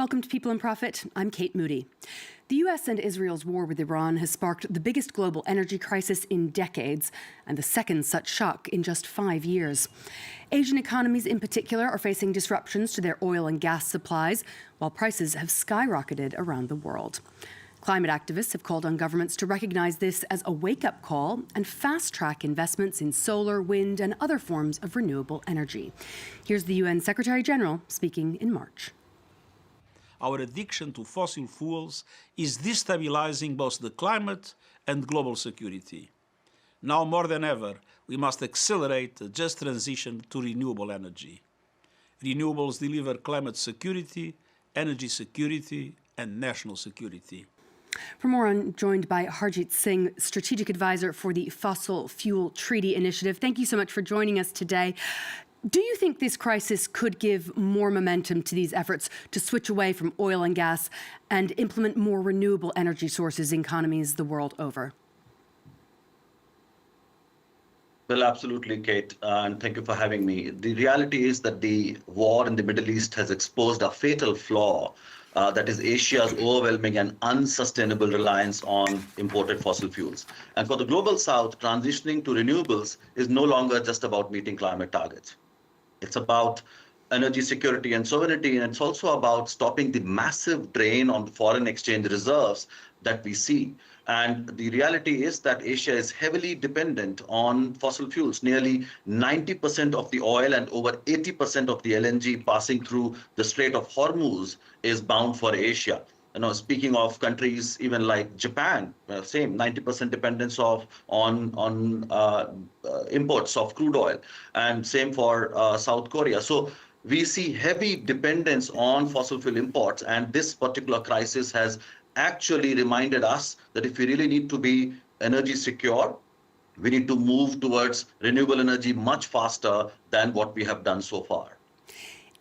Welcome to People and Profit. I'm Kate Moody. The US and Israel's war with Iran has sparked the biggest global energy crisis in decades and the second such shock in just 5 years. Asian economies in particular are facing disruptions to their oil and gas supplies, while prices have skyrocketed around the world. Climate activists have called on governments to recognize this as a wake-up call and fast-track investments in solar, wind and other forms of renewable energy. Here's the UN Secretary-General speaking in March. Our addiction to fossil fuels is destabilizing both the climate and global security. Now more than ever, we must accelerate the just transition to renewable energy. Renewables deliver climate security, energy security, and national security. For more, I'm joined by Harjit Singh, Strategic Advisor for the Fossil Fuel Treaty Initiative. Thank you so much for joining us today. Do you think this crisis could give more momentum to these efforts to switch away from oil and gas and implement more renewable energy sources in economies the world over? Well, absolutely, Kate, and thank you for having me. The reality is that the war in the Middle East has exposed a fatal flaw, that is Asia's overwhelming and unsustainable reliance on imported fossil fuels. And for the global south, transitioning to renewables is no longer just about meeting climate targets. It's about energy security and sovereignty, and it's also about stopping the massive drain on foreign exchange reserves that we see. And the reality is that Asia is heavily dependent on fossil fuels. Nearly 90% of the oil and over 80% of the LNG passing through the Strait of Hormuz is bound for Asia. Speaking of countries even like Japan, same 90% dependence on imports of crude oil, and same for South Korea. So we see heavy dependence on fossil fuel imports, and this particular crisis has actually reminded us that if we really need to be energy secure, we need to move towards renewable energy much faster than what we have done so far.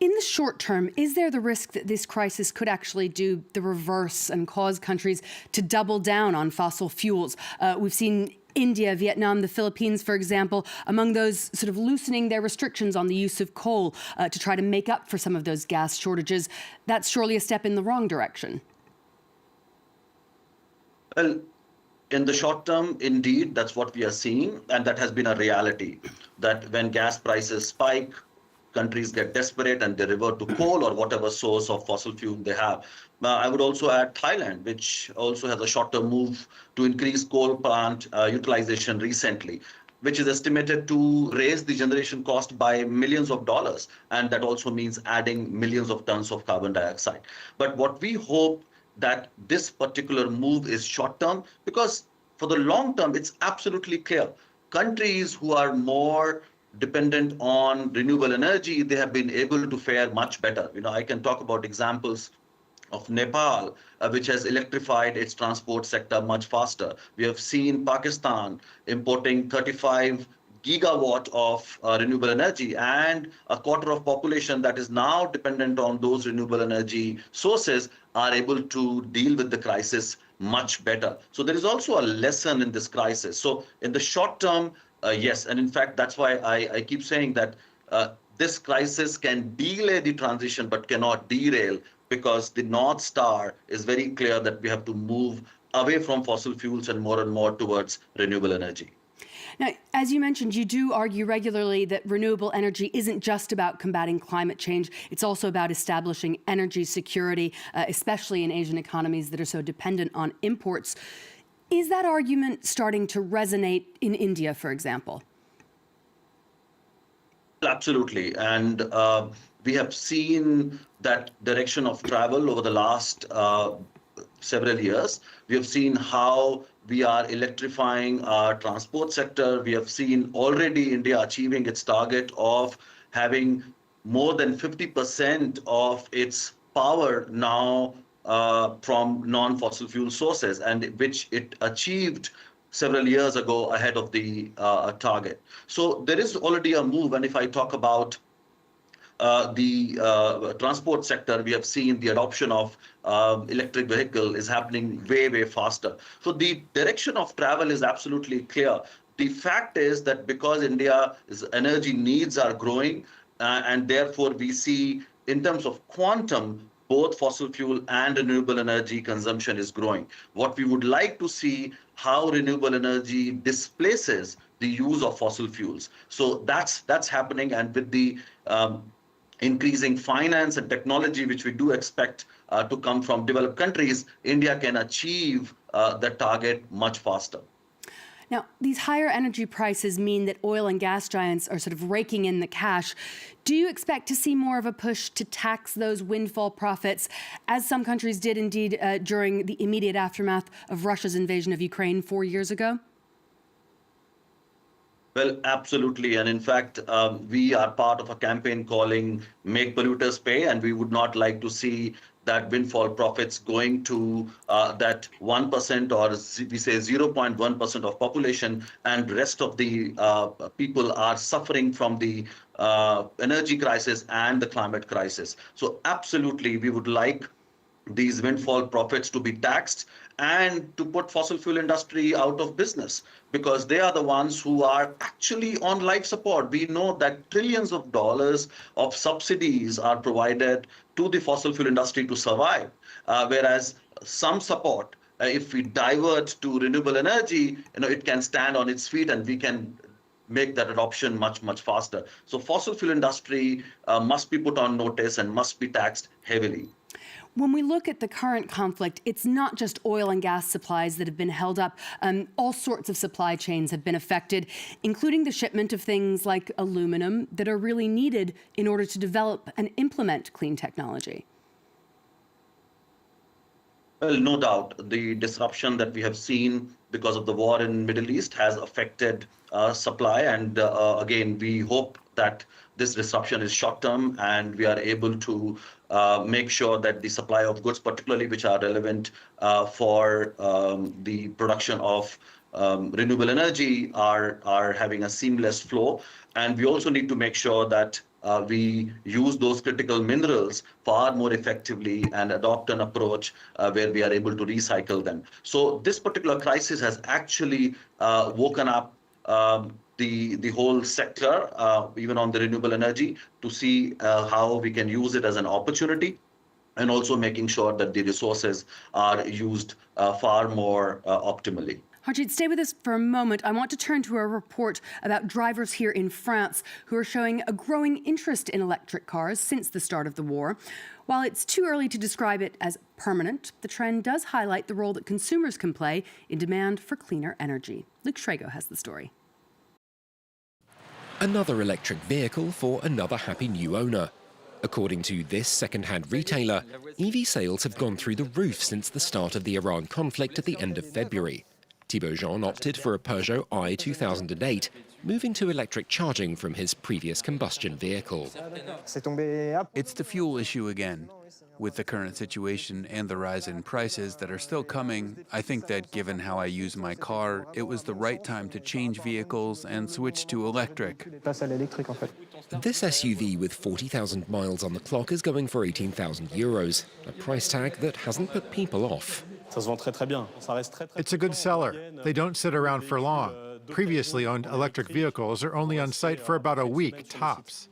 In the short term, is there the risk that this crisis could actually do the reverse and cause countries to double down on fossil fuels? We've seen India, Vietnam, the Philippines, for example, among those sort of loosening their restrictions on the use of coal to try to make up for some of those gas shortages. That's surely a step in the wrong direction. Well, in the short term, indeed, that's what we are seeing, and that has been a reality, that when gas prices spike, countries get desperate and they revert to coal or whatever source of fossil fuel they have. I would also add Thailand, which also has a short-term move to increase coal plant utilization recently, which is estimated to raise the generation cost by millions of dollars. And that also means adding millions of tons of carbon dioxide. But what we hope that this particular move is short-term, because for the long term, it's absolutely clear. Countries who are more dependent on renewable energy, they have been able to fare much better. I can talk about examples of Nepal, which has electrified its transport sector much faster. We have seen Pakistan importing 35 gigawatt of renewable energy, and a quarter of population that is now dependent on those renewable energy sources are able to deal with the crisis much better. So there is also a lesson in this crisis. So in the short term, yes, and in fact, that's why I keep saying that this crisis can delay the transition but cannot derail, because the North Star is very clear that we have to move away from fossil fuels and more towards renewable energy. Now, as you mentioned, you do argue regularly that renewable energy isn't just about combating climate change. It's also about establishing energy security, especially in Asian economies that are so dependent on imports. Is that argument starting to resonate in India, for example? Absolutely. And we have seen that direction of travel over the last several years. We have seen how we are electrifying our transport sector. We have seen already India achieving its target of having more than 50% of its power now from non-fossil fuel sources, and which it achieved several years ago ahead of the target. So there is already a move, and if I talk about the transport sector, we have seen the adoption of electric vehicle is happening way faster. So the direction of travel is absolutely clear. The fact is that because India's energy needs are growing, and therefore we see in terms of quantum, both fossil fuel and renewable energy consumption is growing. What we would like to see how renewable energy displaces the use of fossil fuels. So that's happening, and with the increasing finance and technology, which we do expect to come from developed countries, India can achieve the target much faster. Now, these higher energy prices mean that oil and gas giants are sort of raking in the cash. Do you expect to see more of a push to tax those windfall profits, as some countries did indeed during the immediate aftermath of Russia's invasion of Ukraine 4 years ago? Well, absolutely. And in fact, we are part of a campaign calling Make Polluters Pay, and we would not like to see that windfall profits going to that 1% or we say 0.1% of population, and rest of the people are suffering from the energy crisis and the climate crisis. So absolutely, we would like these windfall profits to be taxed and to put fossil fuel industry out of business, because they are the ones who are actually on life support. We know that trillions of dollars of subsidies are provided to the fossil fuel industry to survive, whereas some support, if we divert to renewable energy, it can stand on its feet and we can make that adoption much, much faster. So fossil fuel industry must be put on notice and must be taxed heavily. When we look at the current conflict, it's not just oil and gas supplies that have been held up. All sorts of supply chains have been affected, including the shipment of things like aluminum that are really needed in order to develop and implement clean technology. Well, no doubt, the disruption that we have seen because of the war in Middle East has affected supply. And again, we hope that this disruption is short-term and we are able to make sure that the supply of goods, particularly which are relevant for the production of renewable energy, are having a seamless flow. And we also need to make sure that we use those critical minerals far more effectively and adopt an approach where we are able to recycle them. So this particular crisis has actually woken up the whole sector, even on the renewable energy, to see how we can use it as an opportunity, and also making sure that the resources are used far more optimally. Harjit, stay with us for a moment. I want to turn to a report about drivers here in France who are showing a growing interest in electric cars since the start of the war. While it's too early to describe it as permanent, the trend does highlight the role that consumers can play in demand for cleaner energy. Luke Schrago has the story. Another electric vehicle for another happy new owner. According to this second-hand retailer, EV sales have gone through the roof since the start of the Iran conflict at the end of February. Thibaut Jean opted for a Peugeot i 2008, moving to electric charging from his previous combustion vehicle. It's the fuel issue again. With the current situation and the rise in prices that are still coming, I think that given how I use my car, it was the right time to change vehicles and switch to electric. This SUV with 40,000 miles on the clock is going for €18,000, a price tag that hasn't put people off. It's a good seller. They don't sit around for long. Previously owned electric vehicles are only on site for about a week, tops.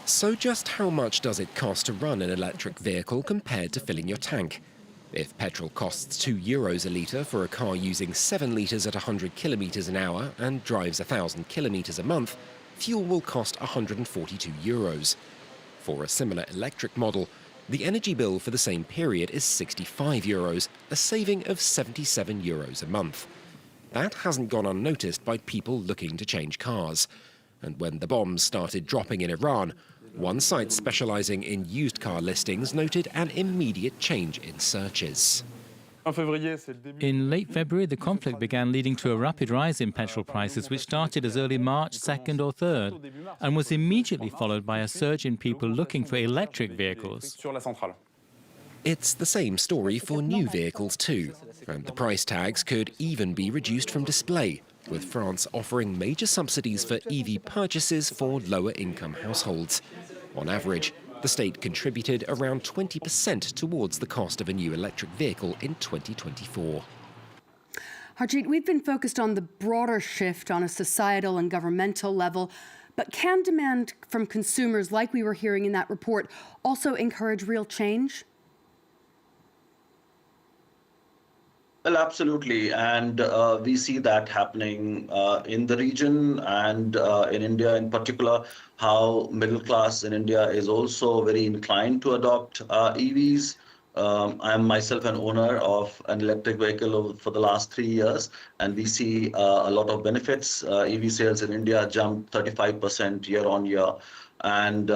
So just how much does it cost to run an electric vehicle compared to filling your tank? If petrol costs €2 a litre for a car using 7 litres at 100 kilometres an hour and drives 1,000 kilometres a month, fuel will cost €142. For a similar electric model, the energy bill for the same period is €65, a saving of €77 a month. That hasn't gone unnoticed by people looking to change cars. And when the bombs started dropping in Iran, one site specializing in used car listings noted an immediate change in searches. In late February, the conflict began, leading to a rapid rise in petrol prices, which started as early March 2nd or 3rd, and was immediately followed by a surge in people looking for electric vehicles. It's the same story for new vehicles too, and the price tags could even be reduced from display, with France offering major subsidies for EV purchases for lower-income households. On average, the state contributed around 20% towards the cost of a new electric vehicle in 2024. Harjit, we've been focused on the broader shift on a societal and governmental level, But can demand from consumers, like we were hearing in that report, also encourage real change? Well, absolutely. And we see that happening in the region and in India in particular, how middle class in India is also very inclined to adopt EVs. I am myself an owner of an electric vehicle for the last 3 years, and we see a lot of benefits. EV sales in India jumped 35% year on year, and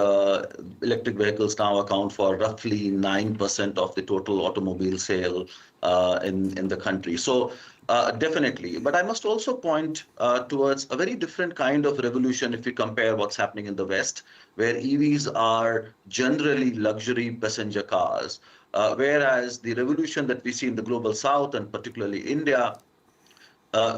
electric vehicles now account for roughly 9% of the total automobile sale in the country. So definitely. But I must also point towards a very different kind of revolution if we compare what's happening in the West, where EVs are generally luxury passenger cars. Whereas the revolution that we see in the global South and particularly India,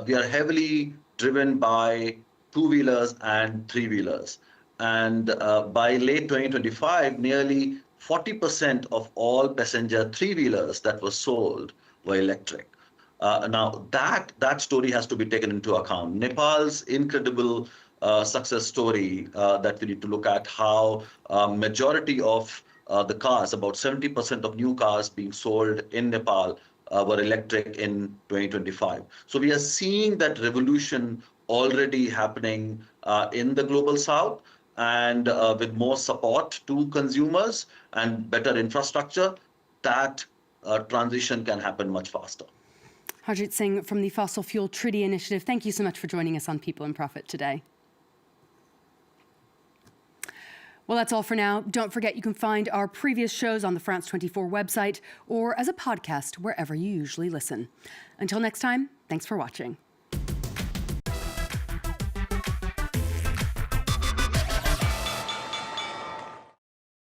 we are heavily driven by two-wheelers and three-wheelers. And by late 2025, nearly 40% of all passenger three-wheelers that were sold were electric. Now, that story has to be taken into account. Nepal's incredible success story that we need to look at, how majority of the cars, about 70% of new cars being sold in Nepal were electric in 2025. So we are seeing that revolution already happening in the global South, and with more support to consumers and better infrastructure, that transition can happen much faster. Harjit Singh from the Fossil Fuel Treaty Initiative, thank you so much for joining us on People and Profit today. Well, that's all for now. Don't forget you can find our previous shows on the France 24 website or as a podcast wherever you usually listen. Until next time, thanks for watching.